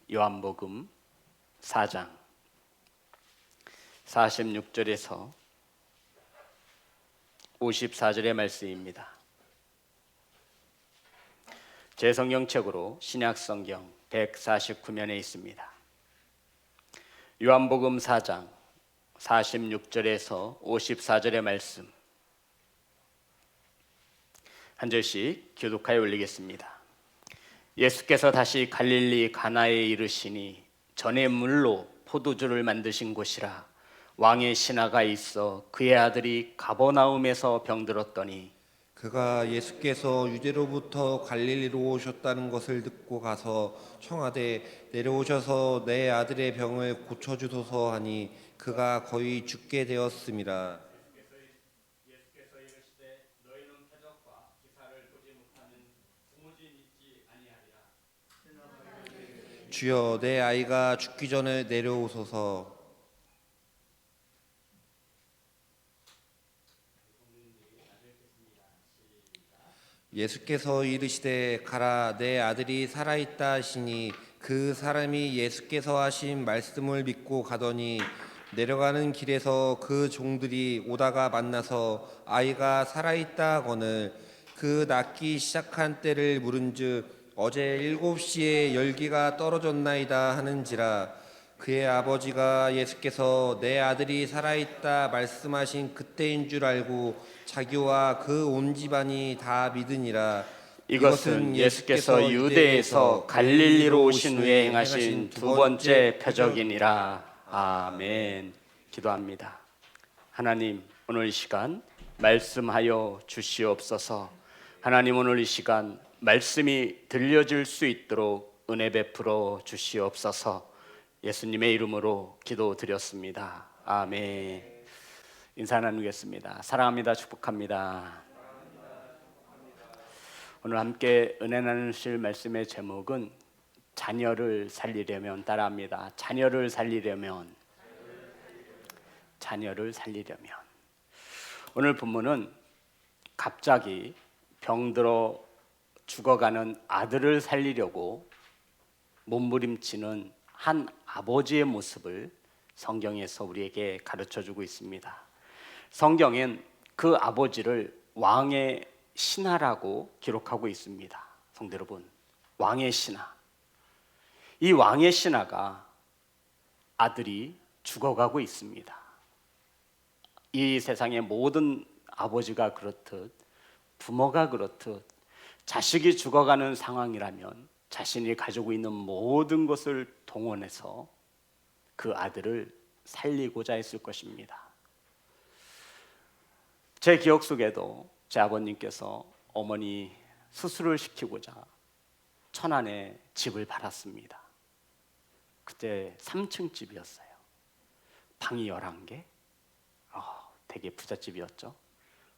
요한복음 4장 46절에서 54절의 말씀입니다. 제 성경책으로 신약성경 149면에 있습니다. 요한복음 4장 46절에서 54절의 말씀 한 절씩 교독하여 올리겠습니다. 예수께서 다시 갈릴리 가나에 이르시니 전에 물로 포도주를 만드신 곳이라. 왕의 신하가 있어 그의 아들이 가버나움에서 병들었더니 그가 예수께서 유대로부터 갈릴리로 오셨다는 것을 듣고 가서 청하되 내려오셔서 내 아들의 병을 고쳐주소서 하니 그가 거의 죽게 되었음이라. 예수께서 이르시되 너희는 표적과 기사를 보지 못하는 도무지 믿지 아니하리라. 주여, 내 아이가 죽기 전에 내려오소서. 예수께서 이르시되 가라, 내 아들이 살아있다 하시니 그 사람이 예수께서 하신 말씀을 믿고 가더니 내려가는 길에서 그 종들이 오다가 만나서 아이가 살아있다 하거늘 그 낫기 시작한 때를 물은즉 어제 7시에 열기가 떨어졌나이다 하는지라. 그의 아버지가 예수께서 내 아들이 살아있다 말씀하신 그때인 줄 알고 자기와 그 온 집안이 다 믿으니라. 이것은 예수께서 유대에서 갈릴리로 오신 후에 행하신 두 번째 표적이니라. 아멘. 기도합니다. 하나님, 오늘 이 시간 말씀하여 주시옵소서. 하나님, 오늘 이 시간 말씀이 들려질 수 있도록 은혜 베풀어 주시옵소서. 예수님의 이름으로 기도드렸습니다. 아멘. 인사 나누겠습니다. 사랑합니다. 축복합니다. 오늘 함께 은혜 나누실 말씀의 제목은 자녀를 살리려면, 따라합니다. 자녀를 살리려면. 오늘 본문은 갑자기 병들어 죽어가는 아들을 살리려고 몸부림치는 한 아버지의 모습을 성경에서 우리에게 가르쳐주고 있습니다. 성경엔 그 아버지를 왕의 신하라고 기록하고 있습니다. 성도 여러분, 왕의 신하. 이 왕의 신하가 아들이 죽어가고 있습니다. 이 세상의 모든 아버지가 그렇듯 부모가 그렇듯 자식이 죽어가는 상황이라면 자신이 가지고 있는 모든 것을 동원해서 그 아들을 살리고자 했을 것입니다. 제 기억 속에도 제 아버님께서 어머니 수술을 시키고자 천안에 집을 팔았습니다. 그때 3층 집이었어요. 방이 11개. 되게 부잣집이었죠.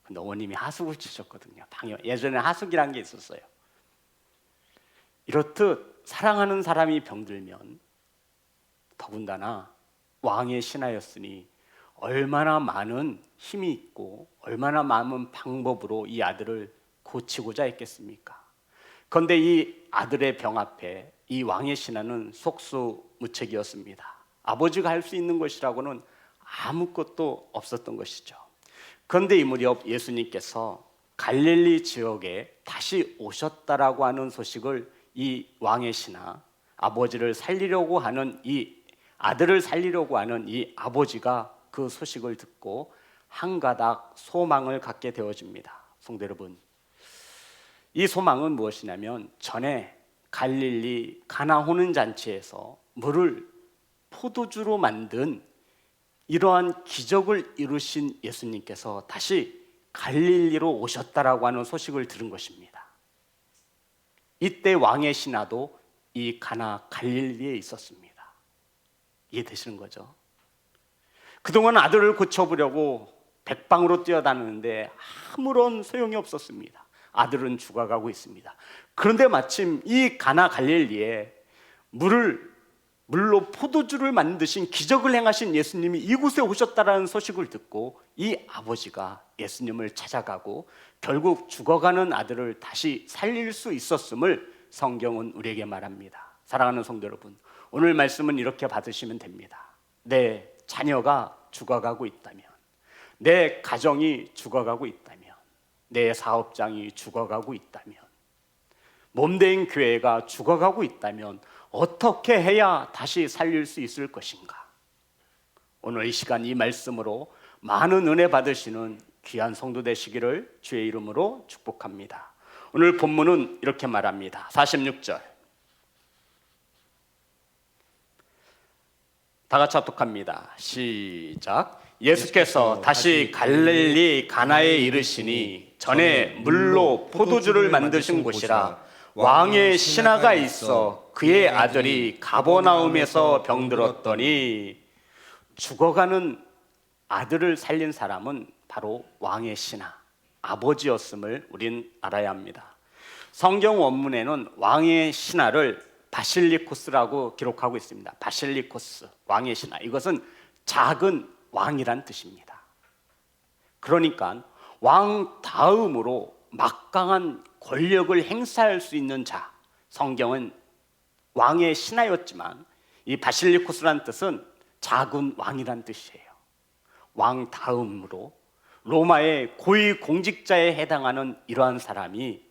근데 어머님이 하숙을 치셨거든요. 예전에 하숙이란 게 있었어요. 이렇듯 사랑하는 사람이 병들면, 더군다나 왕의 신하였으니 얼마나 많은 힘이 있고 얼마나 많은 방법으로 이 아들을 고치고자 했겠습니까? 그런데 이 아들의 병 앞에 이 왕의 신하는 속수무책이었습니다. 아버지가 할 수 있는 것이라고는 아무것도 없었던 것이죠. 그런데 이 무렵 예수님께서 갈릴리 지역에 다시 오셨다라고 하는 소식을 이 왕의 신하, 아버지를 살리려고 하는 이 아들을 살리려고 하는 이 아버지가 그 소식을 듣고 한 가닥 소망을 갖게 되어집니다. 성도 여러분, 이 소망은 무엇이냐면 전에 갈릴리 가나 호는 잔치에서 물을 포도주로 만든 이러한 기적을 이루신 예수님께서 다시 갈릴리로 오셨다라고 하는 소식을 들은 것입니다. 이때 왕의 신하도 이 가나 갈릴리에 있었습니다. 이해되시는 거죠? 그동안 아들을 고쳐보려고 백방으로 뛰어다니는데 아무런 소용이 없었습니다. 아들은 죽어가고 있습니다. 그런데 마침 이 가나 갈릴리에 물로 포도주를 만드신 기적을 행하신 예수님이 이곳에 오셨다라는 소식을 듣고 이 아버지가 예수님을 찾아가고 결국 죽어가는 아들을 다시 살릴 수 있었음을 성경은 우리에게 말합니다. 사랑하는 성도 여러분, 오늘 말씀은 이렇게 받으시면 됩니다. 내 자녀가 죽어가고 있다면, 내 가정이 죽어가고 있다면, 내 사업장이 죽어가고 있다면, 몸된 교회가 죽어가고 있다면 어떻게 해야 다시 살릴 수 있을 것인가? 오늘 이 시간 이 말씀으로 많은 은혜 받으시는 귀한 성도 되시기를 주의 이름으로 축복합니다. 오늘 본문은 이렇게 말합니다. 46절 다 같이 합독합니다. 시작. 예수께서 다시 갈릴리 가나에 이르시니 전에 물로 포도주를 만드신 곳이라 왕의 신하가 있어 그의 아들이 가버나움에서 병들었더니, 죽어가는 아들을 살린 사람은 바로 왕의 신하, 아버지였음을 우린 알아야 합니다. 성경 원문에는 왕의 신하를 바실리코스라고 기록하고 있습니다. 바실리코스, 왕의 신하. 이것은 작은 왕이란 뜻입니다. 그러니까 왕 다음으로 막강한 권력을 행사할 수 있는 자, 성경은 왕의 신하였지만 이 바실리코스란 뜻은 작은 왕이란 뜻이에요. 왕 다음으로 로마의 고위 공직자에 해당하는 이러한 사람이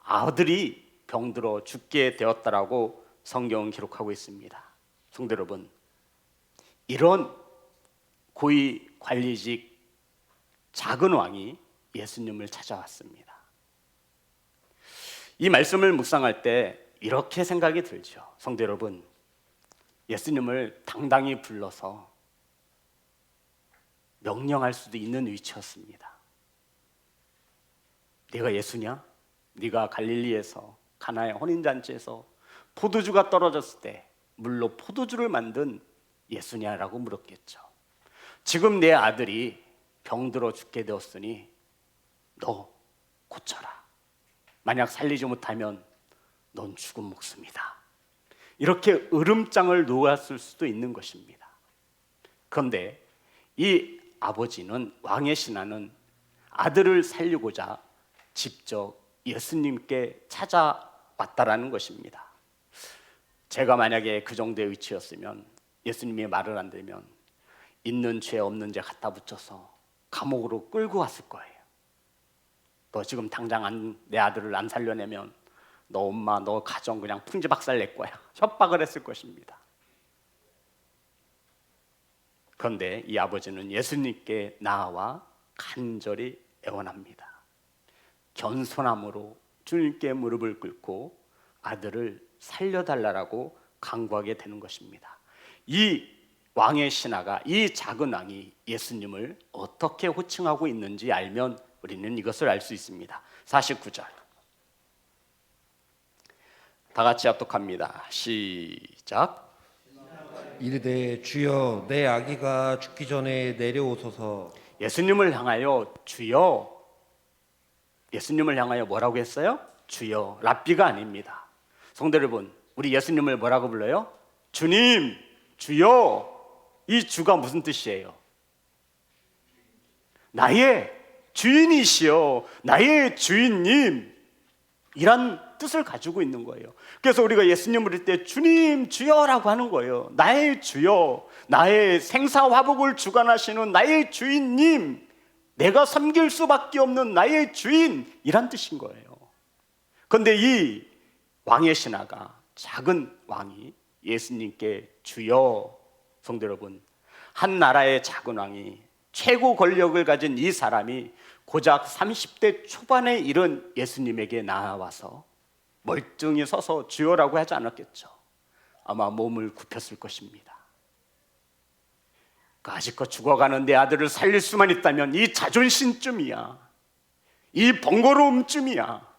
아들이 병들어 죽게 되었다라고 성경은 기록하고 있습니다. 성도 여러분, 이런 고위 관리직 작은 왕이 예수님을 찾아왔습니다. 이 말씀을 묵상할 때 이렇게 생각이 들죠. 성도 여러분, 예수님을 당당히 불러서 명령할 수도 있는 위치였습니다. 네가 예수냐? 네가 갈릴리에서 가나의 혼인잔치에서 포도주가 떨어졌을 때 물로 포도주를 만든 예수냐라고 물었겠죠. 지금 내 아들이 병들어 죽게 되었으니 너 고쳐라. 만약 살리지 못하면 넌 죽은 목숨이다. 이렇게 으름장을 놓았을 수도 있는 것입니다. 그런데 이 아버지는, 왕의 신하는 아들을 살리고자 직접 예수님께 찾아왔다라는 것입니다. 제가 만약에 그 정도의 위치였으면 예수님이 말을 안 들으면 있는 죄 없는 죄 갖다 붙여서 감옥으로 끌고 왔을 거예요. 너 지금 당장 내 아들을 안 살려내면 너 엄마, 너 가정 그냥 풍지박살 낼 거야. 협박을 했을 것입니다. 그런데 이 아버지는 예수님께 나아와 간절히 애원합니다. 겸손함으로 주님께 무릎을 꿇고 아들을 살려달라고 간구하게 되는 것입니다. 이 왕의 신하가, 이 작은 왕이 예수님을 어떻게 호칭하고 있는지 알면 우리는 이것을 알 수 있습니다. 49절 다 같이 합독합니다. 시작. 이르되 주여 내 아기가 죽기 전에 내려오소서. 예수님을 향하여 주여, 예수님을 향하여 뭐라고 했어요? 주여, 랍비가 아닙니다. 성도 여러분, 우리 예수님을 뭐라고 불러요? 주님, 주여. 이 주가 무슨 뜻이에요? 나의 주인이시여, 나의 주인님, 이란 뜻을 가지고 있는 거예요. 그래서 우리가 예수님을 부를 때 주님, 주여라고 하는 거예요. 나의 주여, 나의 생사화복을 주관하시는 나의 주인님, 내가 섬길 수밖에 없는 나의 주인, 이란 뜻인 거예요. 그런데 이 왕의 신하가, 작은 왕이 예수님께 주여, 성도 여러분, 한 나라의 작은 왕이, 최고 권력을 가진 이 사람이 고작 30대 초반에 이른 예수님에게 나와서 멀쩡히 서서 주여라고 하지 않았겠죠. 아마 몸을 굽혔을 것입니다. 아직껏 죽어가는 내 아들을 살릴 수만 있다면 이 자존심쯤이야, 이 번거로움쯤이야.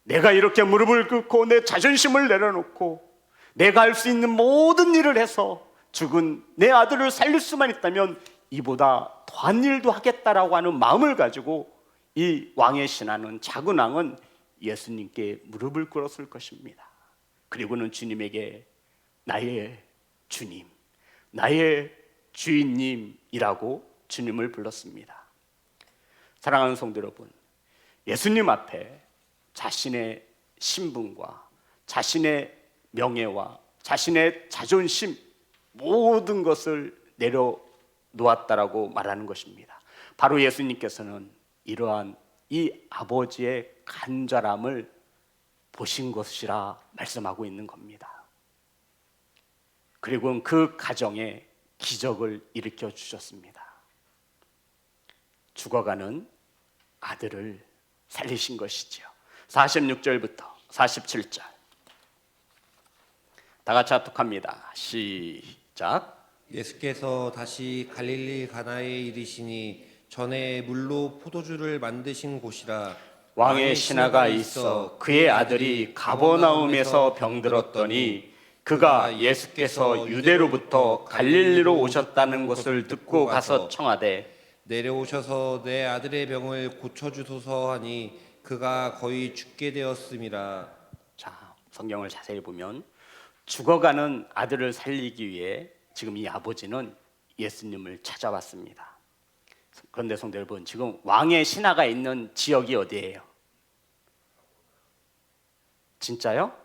내가 이렇게 무릎을 꿇고 내 자존심을 내려놓고 내가 할 수 있는 모든 일을 해서 죽은 내 아들을 살릴 수만 있다면 이보다 더한 일도 하겠다라고 하는 마음을 가지고 이 왕의 신하는, 작은 왕은 예수님께 무릎을 꿇었을 것입니다. 그리고는 주님에게 나의 주님, 나의 주인님이라고 주님을 불렀습니다. 사랑하는 성도 여러분, 예수님 앞에 자신의 신분과 자신의 명예와 자신의 자존심 모든 것을 내려놓았다라고 말하는 것입니다. 바로 예수님께서는 이러한 이 아버지의 간절함을 보신 것이라 말씀하고 있는 겁니다. 그리고 그 가정에 기적을 일으켜 주셨습니다. 죽어가는 아들을 살리신 것이지요. 46절부터 47절 다 같이 합독합니다. 시작. 예수께서 다시 갈릴리 가나에 이르시니 전에 물로 포도주를 만드신 곳이라. 왕의 신하가 있어 그의 아들이 가버나움에서 병들었더니 그가 예수께서 유대로부터 갈릴리로 오셨다는 것을 듣고 가서 청하되 내려오셔서 내 아들의 병을 고쳐주소서 하니 그가 거의 죽게 되었음이라. 자, 성경을 자세히 보면 죽어가는 아들을 살리기 위해 지금 이 아버지는 예수님을 찾아왔습니다. 그런데 성도 여러분, 지금 왕의 신하가 있는 지역이 어디예요? 진짜요?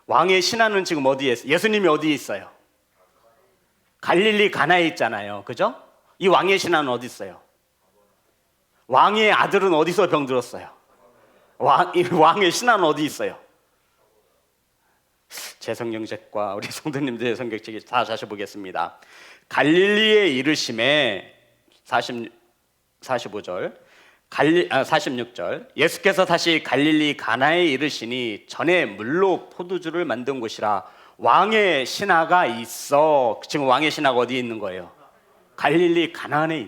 왕의 신하는 지금 어디에 있어요? 예수님이 어디에 있어요? 갈릴리 가나에 있잖아요. 그죠? 이 왕의 신하는 어디 있어요? 왕의 아들은 어디서 병들었어요? 왕의 신하는 어디 있어요? 제 성경책과 우리 성도님들의 성경책이 다 다시 보겠습니다. 갈릴리에 이르심에 45절 46절 예수께서 다시 갈릴리 가나에 이르시니 전에 물로 포도주를 만든 곳이라. 왕의 신하가 있어. 지금 왕의 신하가 어디에 있는 거예요? 갈릴리 가나에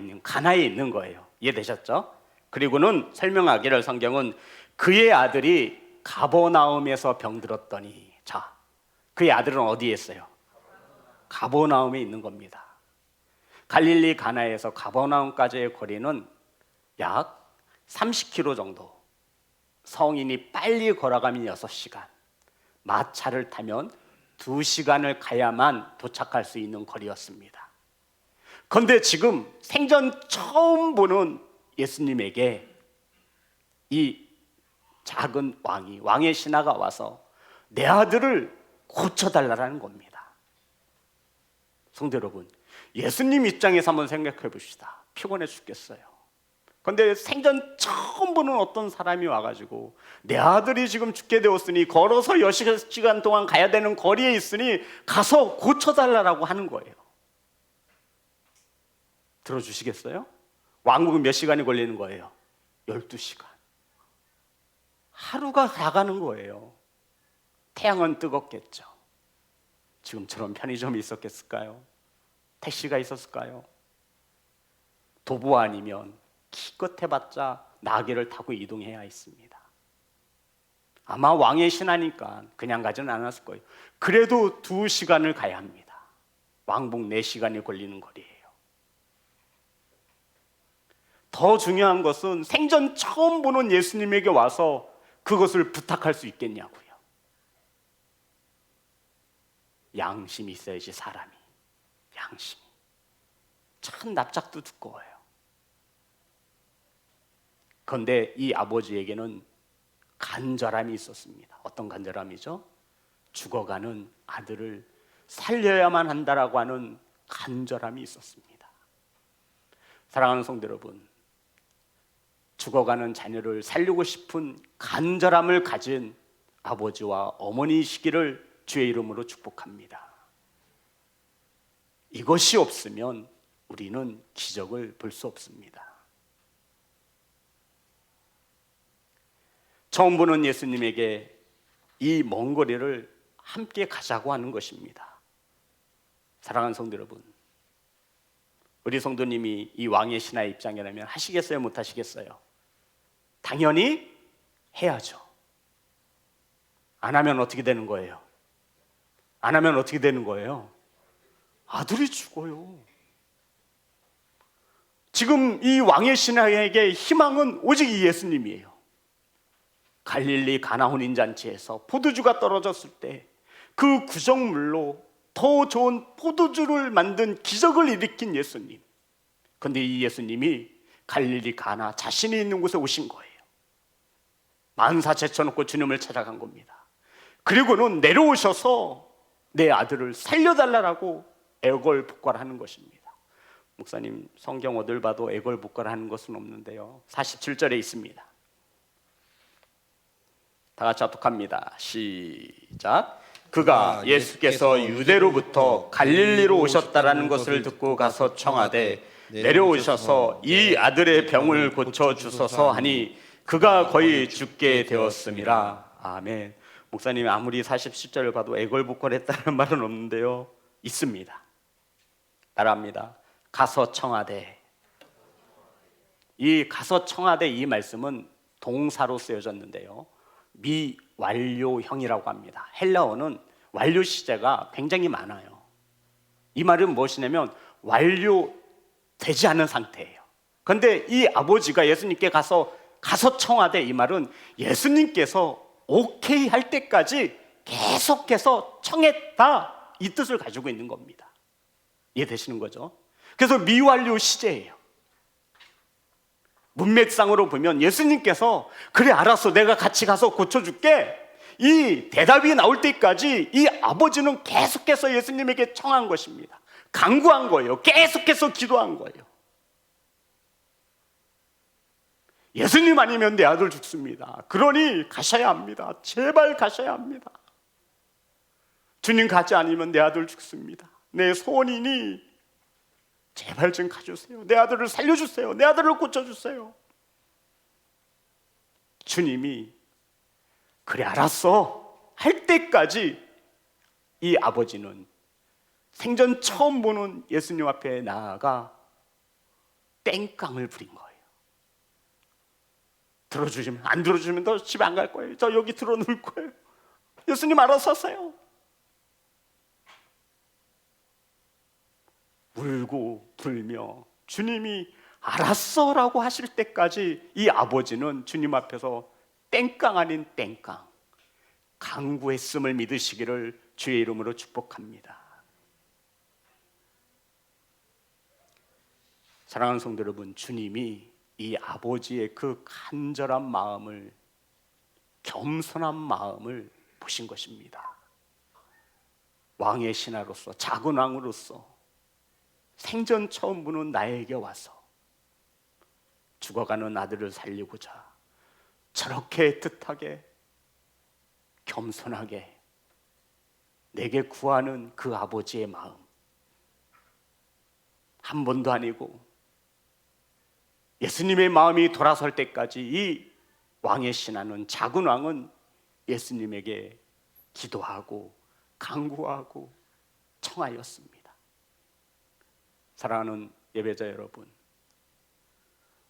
있는 거예요. 이해되셨죠? 그리고는 설명하기를 성경은 그의 아들이 가버나움에서 병들었더니, 자, 그의 아들은 어디에 있어요? 가버나움에 있는 겁니다. 갈릴리 가나에서 가버나움까지의 거리는 약 30km 정도. 성인이 빨리 걸어가면 6시간, 마차를 타면 2시간을 가야만 도착할 수 있는 거리였습니다. 그런데 지금 생전 처음 보는 예수님에게 이 작은 왕의 신하가 와서 내 아들을 고쳐달라는 겁니다. 성도 여러분, 예수님 입장에서 한번 생각해 봅시다. 피곤해 죽겠어요. 그런데 생전 처음 보는 어떤 사람이 와가지고 내 아들이 지금 죽게 되었으니 걸어서 6시간 동안 가야 되는 거리에 있으니 가서 고쳐달라고 하는 거예요. 들어주시겠어요? 왕복은 몇 시간이 걸리는 거예요? 12시간. 하루가 다 가는 거예요. 태양은 뜨겁겠죠. 지금처럼 편의점이 있었겠을까요? 택시가 있었을까요? 도보 아니면 기껏 해봤자 나귀를 타고 이동해야 했습니다. 아마 왕의 신하니까 그냥 가지는 않았을 거예요. 그래도 2시간을 가야 합니다. 왕복 4시간이 걸리는 거리예요. 더 중요한 것은 생전 처음 보는 예수님에게 와서 그것을 부탁할 수 있겠냐고요. 양심이 있어야지 사람이. 양심이. 참 납작도 두꺼워요. 그런데 이 아버지에게는 간절함이 있었습니다. 어떤 간절함이죠? 죽어가는 아들을 살려야만 한다라고 하는 간절함이 있었습니다. 사랑하는 성도 여러분, 죽어가는 자녀를 살리고 싶은 간절함을 가진 아버지와 어머니이시기를 주의 이름으로 축복합니다. 이것이 없으면 우리는 기적을 볼 수 없습니다. 처음 보는 예수님에게 이 먼 거리를 함께 가자고 하는 것입니다. 사랑하는 성도 여러분, 우리 성도님이 이 왕의 신하의 입장이라면 하시겠어요? 못 하시겠어요? 당연히 해야죠. 안 하면 어떻게 되는 거예요? 안 하면 어떻게 되는 거예요? 아들이 죽어요. 지금 이 왕의 신하에게 희망은 오직 이 예수님이에요. 갈릴리 가나 혼인잔치에서 포도주가 떨어졌을 때 그 구정물로 더 좋은 포도주를 만든 기적을 일으킨 예수님. 그런데 이 예수님이 갈릴리 가나 자신이 있는 곳에 오신 거예요. 만사 제쳐놓고 주님을 찾아간 겁니다. 그리고는 내려오셔서 내 아들을 살려달라고 애걸복걸하는 것입니다. 목사님, 성경 어딜 봐도 애걸복걸하는 것은 없는데요, 47절에 있습니다. 다 같이 합독합니다. 시작. 그가 예수께서 유대로부터 갈릴리로 오셨다라는 것을 듣고 가서 청하되 내려오셔서 이 아들의 병을 고쳐 주소서 하니 그가 거의 죽게 되었음이라. 아멘. 목사님이 아무리 47절을 봐도 애걸복걸했다는 말은 없는데요, 있습니다. 따라합니다. 가서 청하되. 이 가서 청하되 이 말씀은 동사로 쓰여졌는데요, 미완료형이라고 합니다. 헬라어는 완료 시제가 굉장히 많아요. 이 말은 무엇이냐면 완료되지 않은 상태예요. 그런데 이 아버지가 예수님께 가서 청하되, 이 말은 예수님께서 오케이 할 때까지 계속해서 청했다, 이 뜻을 가지고 있는 겁니다. 이해되시는 거죠? 그래서 미완료 시제예요. 문맥상으로 보면 예수님께서 그래 알았어, 내가 같이 가서 고쳐줄게, 이 대답이 나올 때까지 이 아버지는 계속해서 예수님에게 청한 것입니다. 간구한 거예요. 계속해서 기도한 거예요. 예수님 아니면 내 아들 죽습니다. 그러니 가셔야 합니다. 제발 가셔야 합니다. 주님 가지 않으면 내 아들 죽습니다. 내 소원이니 제발 좀 가주세요. 내 아들을 살려주세요. 내 아들을 고쳐주세요. 주님이 그래 알았어 할 때까지 이 아버지는 생전 처음 보는 예수님 앞에 나아가 땡깡을 부린 거예요. 들어주시면, 안 들어주시면 너 집에 안 갈 거예요. 저 여기 들어놓을 거예요. 예수님 알아서 하세요. 울고 불며 주님이 알았어라고 하실 때까지 이 아버지는 주님 앞에서 땡깡 아닌 땡깡 간구했음을 믿으시기를 주의 이름으로 축복합니다. 사랑하는 성도 여러분, 주님이 이 아버지의 그 간절한 마음을, 겸손한 마음을 보신 것입니다. 왕의 신하로서, 작은 왕으로서 생전 처음 보는 나에게 와서 죽어가는 아들을 살리고자 저렇게 애틋하게 겸손하게 내게 구하는 그 아버지의 마음, 한 번도 아니고 예수님의 마음이 돌아설 때까지 이 왕의 신하는, 작은 왕은 예수님에게 기도하고 간구하고 청하였습니다. 사랑하는 예배자 여러분,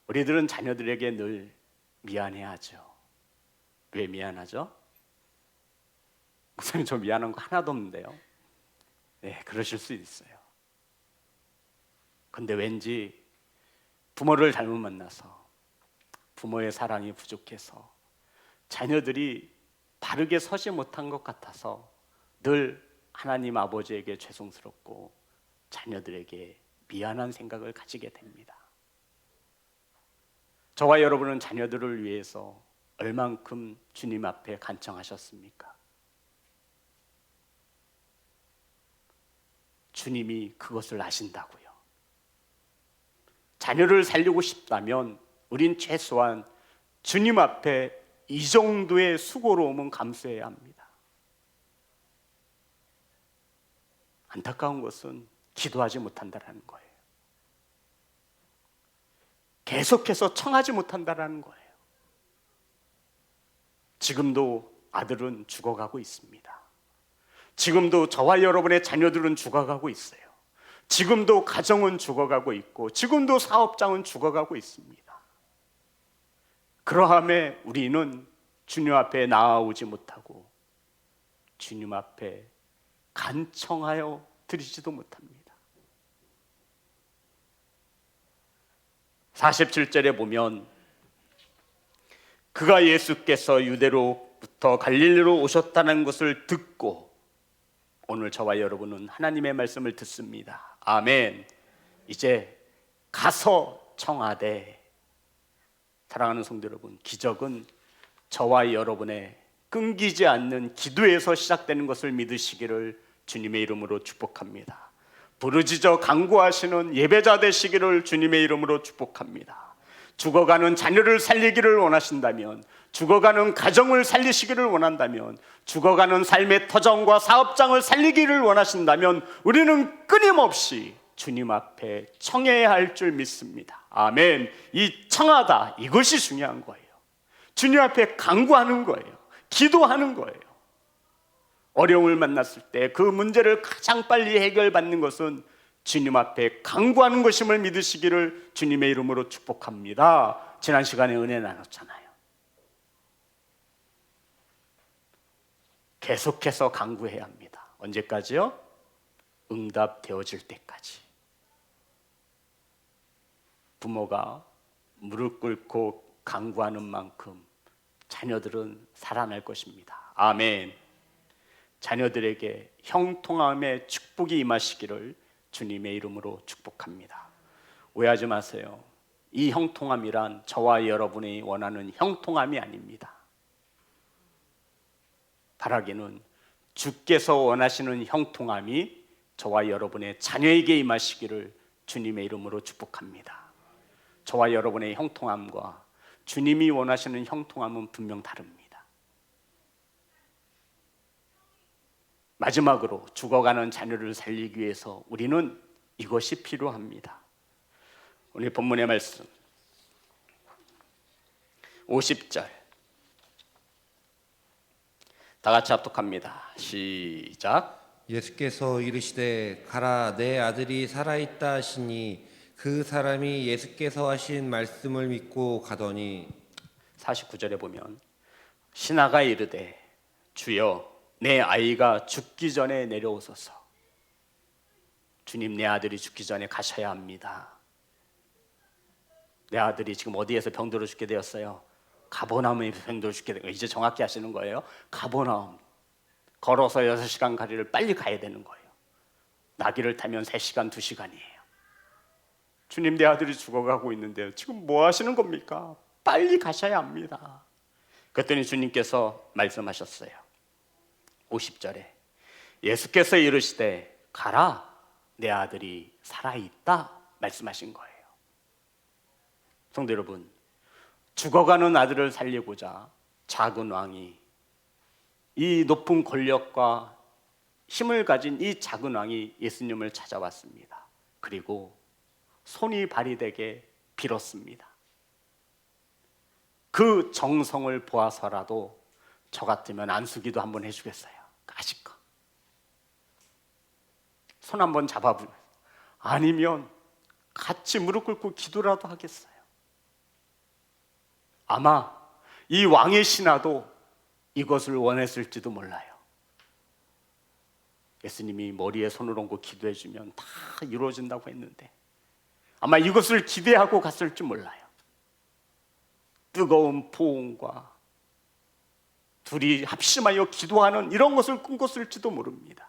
우리들은 자녀들에게 늘 미안해하죠. 왜 미안하죠? 목사님, 저 미안한 거 하나도 없는데요. 네, 그러실 수 있어요. 근데 왠지 부모를 잘못 만나서, 부모의 사랑이 부족해서 자녀들이 바르게 서지 못한 것 같아서 늘 하나님 아버지에게 죄송스럽고 자녀들에게 미안한 생각을 가지게 됩니다. 저와 여러분은 자녀들을 위해서 얼만큼 주님 앞에 간청하셨습니까? 주님이 그것을 아신다고요. 자녀를 살리고 싶다면 우린 최소한 주님 앞에 이 정도의 수고로움은 감수해야 합니다. 안타까운 것은 기도하지 못한다는 거예요. 계속해서 청하지 못한다는 거예요. 지금도 아들은 죽어가고 있습니다. 지금도 저와 여러분의 자녀들은 죽어가고 있어요. 지금도 가정은 죽어가고 있고 지금도 사업장은 죽어가고 있습니다. 그러함에 우리는 주님 앞에 나아오지 못하고 주님 앞에 간청하여 드리지도 못합니다. 47절에 보면 그가 예수께서 유대로부터 갈릴리로 오셨다는 것을 듣고, 오늘 저와 여러분은 하나님의 말씀을 듣습니다. 아멘. 이제 가서 청하되. 사랑하는 성도 여러분, 기적은 저와 여러분의 끊기지 않는 기도에서 시작되는 것을 믿으시기를 주님의 이름으로 축복합니다. 부르짖어 간구하시는 예배자 되시기를 주님의 이름으로 축복합니다. 죽어가는 자녀를 살리기를 원하신다면, 죽어가는 가정을 살리시기를 원한다면, 죽어가는 삶의 터전과 사업장을 살리기를 원하신다면 우리는 끊임없이 주님 앞에 청해야 할 줄 믿습니다. 아멘. 이 청하다, 이것이 중요한 거예요. 주님 앞에 간구하는 거예요. 기도하는 거예요. 어려움을 만났을 때 그 문제를 가장 빨리 해결받는 것은 주님 앞에 간구하는 것임을 믿으시기를 주님의 이름으로 축복합니다. 지난 시간에 은혜 나눴잖아요. 계속해서 간구해야 합니다. 언제까지요? 응답되어질 때까지. 부모가 무릎 꿇고 간구하는 만큼 자녀들은 살아날 것입니다. 아멘. 자녀들에게 형통함의 축복이 임하시기를 주님의 이름으로 축복합니다. 오해하지 마세요. 이 형통함이란 저와 여러분이 원하는 형통함이 아닙니다. 바라기는 주께서 원하시는 형통함이 저와 여러분의 자녀에게 임하시기를 주님의 이름으로 축복합니다. 저와 여러분의 형통함과 주님이 원하시는 형통함은 분명 다릅니다. 마지막으로 죽어가는 자녀를 살리기 위해서 우리는 이것이 필요합니다. 오늘 본문의 말씀 50절 다 같이 합독합니다. 시작. 예수께서 이르시되 가라 내 아들이 살아있다 하시니 그 사람이 예수께서 하신 말씀을 믿고 가더니 49절에 보면 신하가 이르되 주여 내 아이가 죽기 전에 내려오소서. 주님, 내 아들이 죽기 전에 가셔야 합니다. 내 아들이 지금 어디에서 병들어 죽게 되었어요? 가버나움에서 병들어 죽게 된 거예요. 이제 정확히 하시는 거예요. 가버나움. 걸어서 6시간 거리를 빨리 가야 되는 거예요. 나귀를 타면 3시간, 2시간이에요. 주님, 내 아들이 죽어가고 있는데요. 지금 뭐 하시는 겁니까? 빨리 가셔야 합니다. 그랬더니 주님께서 말씀하셨어요. 50절에 예수께서 이르시되 가라 내 아들이 살아있다 말씀하신 거예요. 성도 여러분, 죽어가는 아들을 살리고자 작은 왕이, 이 높은 권력과 힘을 가진 이 작은 왕이 예수님을 찾아왔습니다. 그리고 손이 발이 되게 빌었습니다. 그 정성을 보아서라도 저 같으면 안수기도 한번 해주겠어요. 아실까? 손 한번 잡아보고, 아니면 같이 무릎 꿇고 기도라도 하겠어요. 아마 이 왕의 신하도 이것을 원했을지도 몰라요. 예수님이 머리에 손을 얹고 기도해주면 다 이루어진다고 했는데 아마 이것을 기대하고 갔을지 몰라요. 뜨거운 포옹과 둘이 합심하여 기도하는 이런 것을 꿈꿨을지도 모릅니다.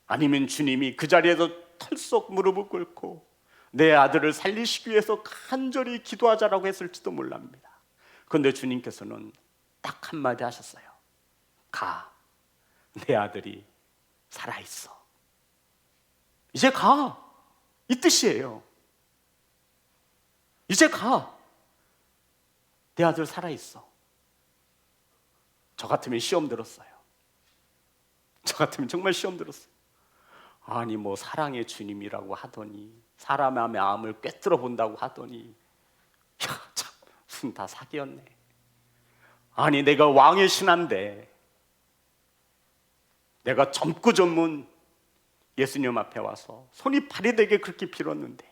아니면 주님이 그 자리에서 털썩 무릎을 꿇고 내 아들을 살리시기 위해서 간절히 기도하자라고 했을지도 몰랍니다. 그런데 주님께서는 딱 한마디 하셨어요. 가, 내 아들이 살아있어. 이제 가, 이 뜻이에요. 이제 가, 내 아들 살아있어. 저 같으면 시험 들었어요. 저 같으면 정말 시험 들었어요. 아니 뭐 사랑의 주님이라고 하더니, 사람의 마음을 꿰뚫어 본다고 하더니, 야 참 무슨 다 사기였네. 아니 내가 왕의 신한데, 내가 젊고 젊은 예수님 앞에 와서 손이 발이 되게 그렇게 빌었는데,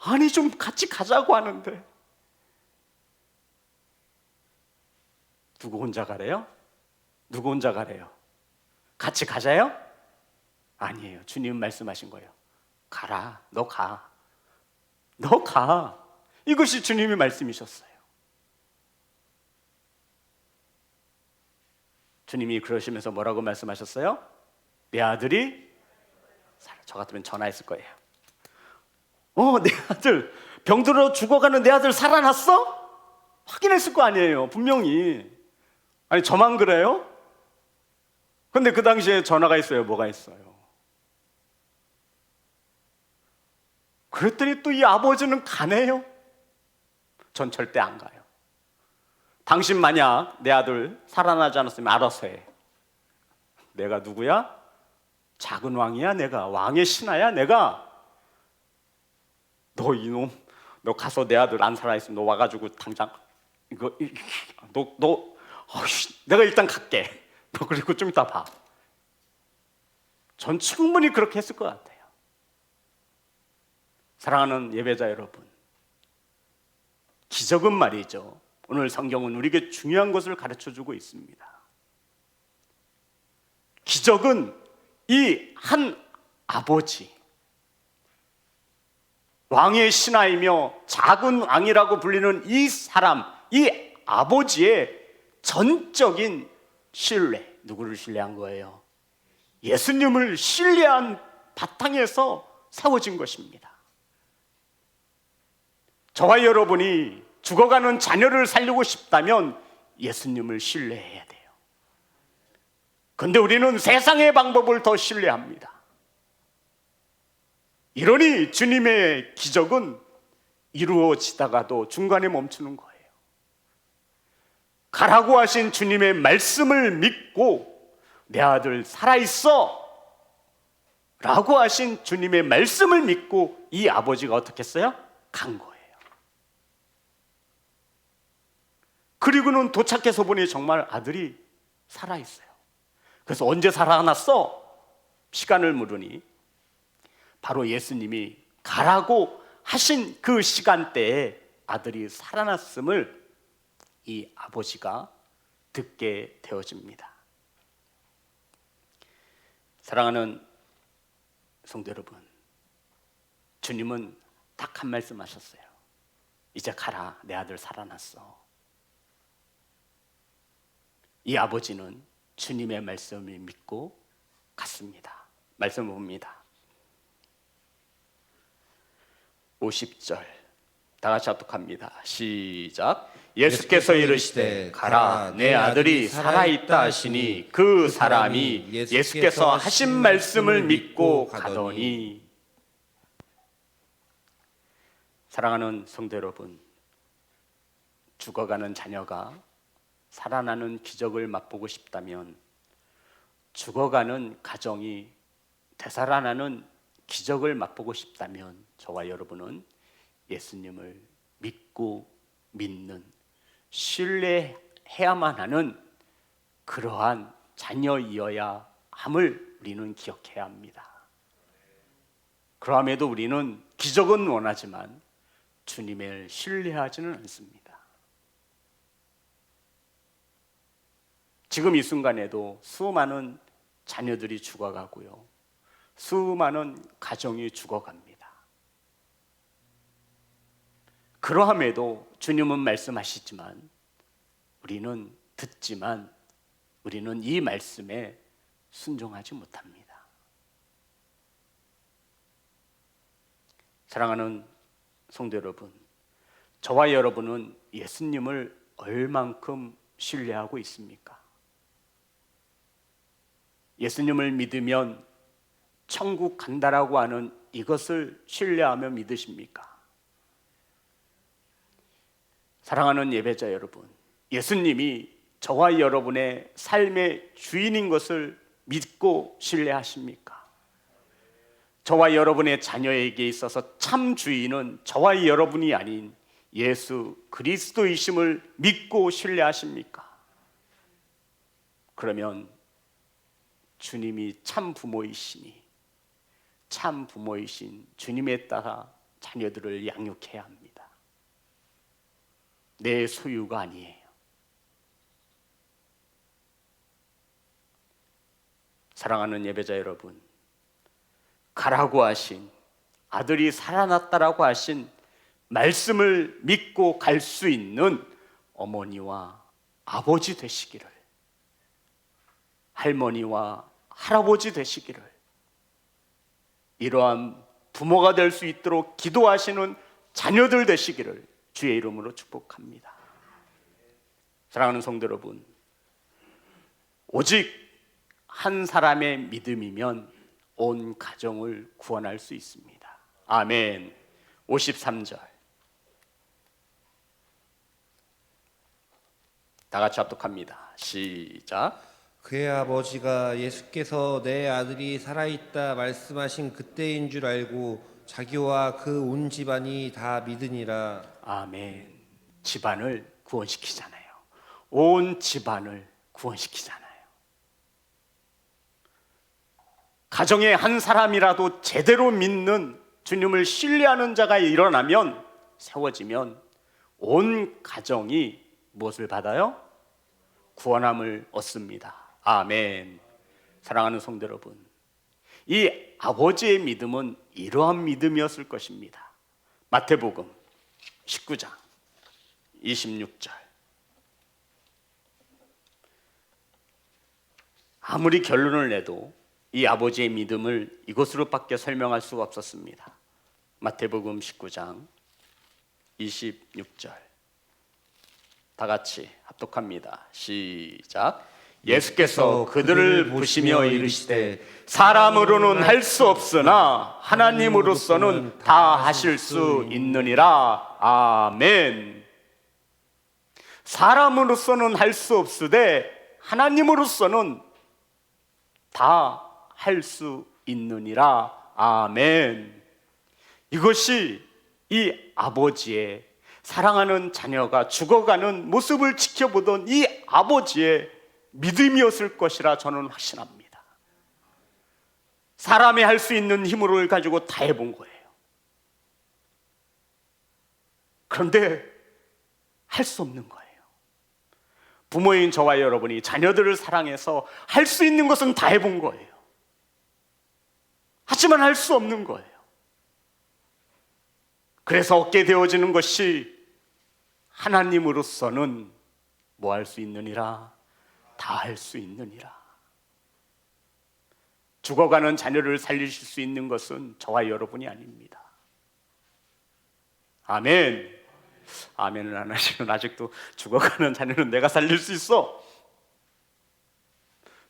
아니 좀 같이 가자고 하는데 누구 혼자 가래요? 누구 혼자 가래요? 같이 가자요? 아니에요. 주님 말씀하신 거예요. 가라, 너 가. 너 가. 이것이 주님의 말씀이셨어요. 주님이 그러시면서 뭐라고 말씀하셨어요? 내 아들이 살아. 저 같으면 전화했을 거예요. 내 아들 병들어 죽어가는 내 아들 살아났어? 확인했을 거 아니에요. 분명히. 아니 저만 그래요? 근데 그 당시에 전화가 있어요? 뭐가 있어요? 그랬더니 또 이 아버지는 가네요? 전 절대 안 가요. 당신 만약 내 아들 살아나지 않았으면 알아서 해. 내가 누구야? 작은 왕이야 내가. 왕의 신하야 내가. 너 이놈, 너 가서 내 아들 안 살아있으면 너 와가지고 당장 내가 일단 갈게. 너 그리고 좀 이따 봐. 전 충분히 그렇게 했을 것 같아요. 사랑하는 예배자 여러분, 기적은 말이죠, 오늘 성경은 우리에게 중요한 것을 가르쳐주고 있습니다. 기적은 이 한 아버지, 왕의 신하이며 작은 왕이라고 불리는 이 사람, 이 아버지의 전적인 신뢰, 누구를 신뢰한 거예요? 예수님을 신뢰한 바탕에서 세워진 것입니다. 저와 여러분이 죽어가는 자녀를 살리고 싶다면 예수님을 신뢰해야 돼요. 그런데 우리는 세상의 방법을 더 신뢰합니다. 이러니 주님의 기적은 이루어지다가도 중간에 멈추는 거예요. 가라고 하신 주님의 말씀을 믿고 내 아들 살아있어 라고 하신 주님의 말씀을 믿고 이 아버지가 어떻게 했어요? 간 거예요. 그리고는 도착해서 보니 정말 아들이 살아있어요. 그래서 언제 살아났어? 시간을 물으니 바로 예수님이 가라고 하신 그 시간대에 아들이 살아났음을 이 아버지가 듣게 되어집니다. 사랑하는 성도 여러분, 주님은 딱 한 말씀 하셨어요. 이제 가라, 내 아들 살아났어. 이 아버지는 주님의 말씀을 믿고 갔습니다. 말씀을 봅니다. 50절 다 같이 합독합니다. 시작. 예수께서 이르시되 가라, 내 아들이 살아있다 하시니 그 사람이 예수께서 하신 말씀을 믿고 가더니. 사랑하는 성도 여러분, 죽어가는 자녀가 살아나는 기적을 맛보고 싶다면, 죽어가는 가정이 되살아나는 기적을 맛보고 싶다면 저와 여러분은 예수님을 믿고 믿는, 신뢰해야만 하는 그러한 자녀이어야 함을 우리는 기억해야 합니다. 그럼에도 우리는 기적은 원하지만 주님을 신뢰하지는 않습니다. 지금 이 순간에도 수많은 자녀들이 죽어가고요, 수많은 가정이 죽어갑니다. 그러함에도 주님은 말씀하시지만 우리는 듣지만 우리는 이 말씀에 순종하지 못합니다. 사랑하는 성도 여러분, 저와 여러분은 예수님을 얼만큼 신뢰하고 있습니까? 예수님을 믿으면 천국 간다라고 하는 이것을 신뢰하며 믿으십니까? 사랑하는 예배자 여러분, 예수님이 저와 여러분의 삶의 주인인 것을 믿고 신뢰하십니까? 저와 여러분의 자녀에게 있어서 참 주인은 저와 여러분이 아닌 예수 그리스도이심을 믿고 신뢰하십니까? 그러면 주님이 참 부모이시니 참 부모이신 주님에 따라 자녀들을 양육해야 합니다. 내 소유가 아니에요. 사랑하는 예배자 여러분, 가라고 하신, 아들이 살아났다라고 하신 말씀을 믿고 갈 수 있는 어머니와 아버지 되시기를, 할머니와 할아버지 되시기를, 이러한 부모가 될 수 있도록 기도하시는 자녀들 되시기를 주의 이름으로 축복합니다. 사랑하는 성도 여러분, 오직 한 사람의 믿음이면 온 가정을 구원할 수 있습니다. 아멘. 53절 다 같이 합독합니다. 시작. 그의 아버지가 예수께서 내 아들이 살아있다 말씀하신 그때인 줄 알고 자기와 그 온 집안이 다 믿으니라. 아멘. 집안을 구원시키잖아요. 온 집안을 구원시키잖아요. 가정에 한 사람이라도 제대로 믿는 주님을 신뢰하는 자가 일어나면, 세워지면 온 가정이 무엇을 받아요? 구원함을 얻습니다. 아멘. 사랑하는 성도 여러분, 이 아버지의 믿음은 이러한 믿음이었을 것입니다. 마태복음 19장 26절. 아무리 결론을 내도 이 아버지의 믿음을 이것으로밖에 설명할 수가 없었습니다. 마태복음 19장 26절 다 같이 합독합니다. 시작. 예수께서 그들을 보시며 이르시되 사람으로는 할 수 없으나 하나님으로서는 다 하실 수 있느니라. 아멘. 사람으로서는 할 수 없으되 하나님으로서는 다 할 수 있느니라. 아멘. 이것이 이 아버지의, 사랑하는 자녀가 죽어가는 모습을 지켜보던 이 아버지의 믿음이었을 것이라 저는 확신합니다. 사람이 할 수 있는 힘으로 가지고 다 해본 거예요. 그런데 할 수 없는 거예요. 부모인 저와 여러분이 자녀들을 사랑해서 할 수 있는 것은 다 해본 거예요. 하지만 할 수 없는 거예요. 그래서 얻게 되어지는 것이 하나님으로서는 뭐 할 수 있느니라? 다 할 수 있느니라. 죽어가는 자녀를 살리실 수 있는 것은 저와 여러분이 아닙니다. 아멘. 아멘을 안 하시면 아직도 죽어가는 자녀는 내가 살릴 수 있어.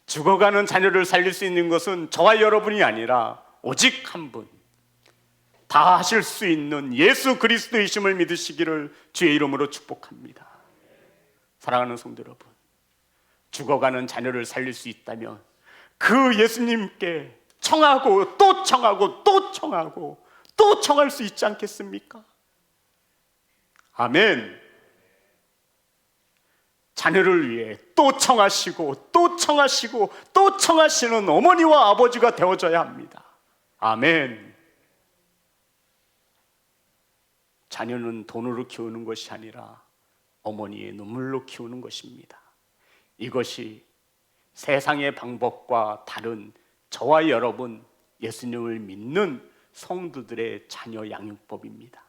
죽어가는 자녀를 살릴 수 있는 것은 저와 여러분이 아니라 오직 한 분, 다 하실 수 있는 예수 그리스도이심을 믿으시기를 주의 이름으로 축복합니다. 사랑하는 성도 여러분, 죽어가는 자녀를 살릴 수 있다면 그 예수님께 청하고 또 청하고 또 청하고 또 청할 수 있지 않겠습니까? 아멘. 자녀를 위해 또 청하시고 또 청하시고 또 청하시는 어머니와 아버지가 되어져야 합니다. 아멘. 자녀는 돈으로 키우는 것이 아니라 어머니의 눈물로 키우는 것입니다. 이것이 세상의 방법과 다른 저와 여러분 예수님을 믿는 성도들의 자녀 양육법입니다.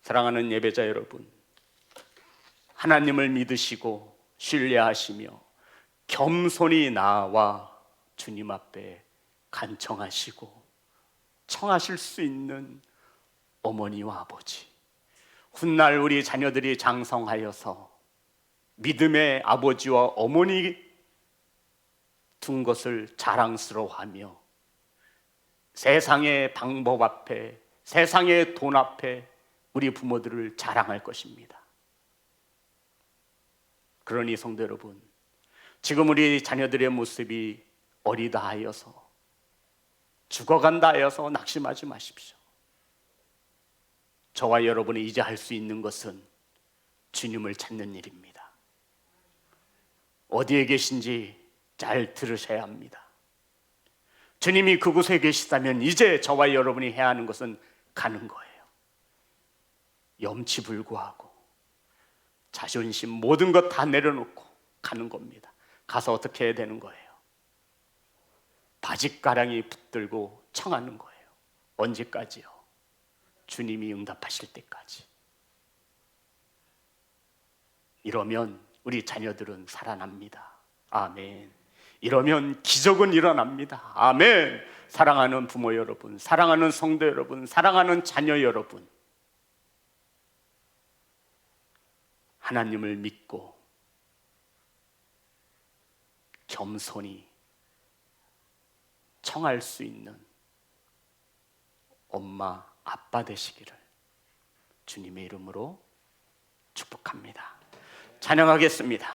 사랑하는 예배자 여러분, 하나님을 믿으시고 신뢰하시며 겸손히 나아와 주님 앞에 간청하시고 청하실 수 있는 어머니와 아버지, 훗날 우리 자녀들이 장성하여서 믿음의 아버지와 어머니 둔 것을 자랑스러워하며 세상의 방법 앞에, 세상의 돈 앞에 우리 부모들을 자랑할 것입니다. 그러니 성도 여러분, 지금 우리 자녀들의 모습이 어리다 하여서, 죽어간다 하여서 낙심하지 마십시오. 저와 여러분이 이제 할 수 있는 것은 주님을 찾는 일입니다. 어디에 계신지 잘 들으셔야 합니다. 주님이 그곳에 계시다면 이제 저와 여러분이 해야 하는 것은 가는 거예요. 염치불구하고 자존심 모든 것 다 내려놓고 가는 겁니다. 가서 어떻게 해야 되는 거예요? 바짓가랑이 붙들고 청하는 거예요. 언제까지요? 주님이 응답하실 때까지. 이러면 우리 자녀들은 살아납니다. 아멘. 이러면 기적은 일어납니다. 아멘. 사랑하는 부모 여러분, 사랑하는 성도 여러분, 사랑하는 자녀 여러분, 하나님을 믿고 겸손히 청할 수 있는 엄마, 아빠 되시기를 주님의 이름으로 축복합니다. 찬양하겠습니다.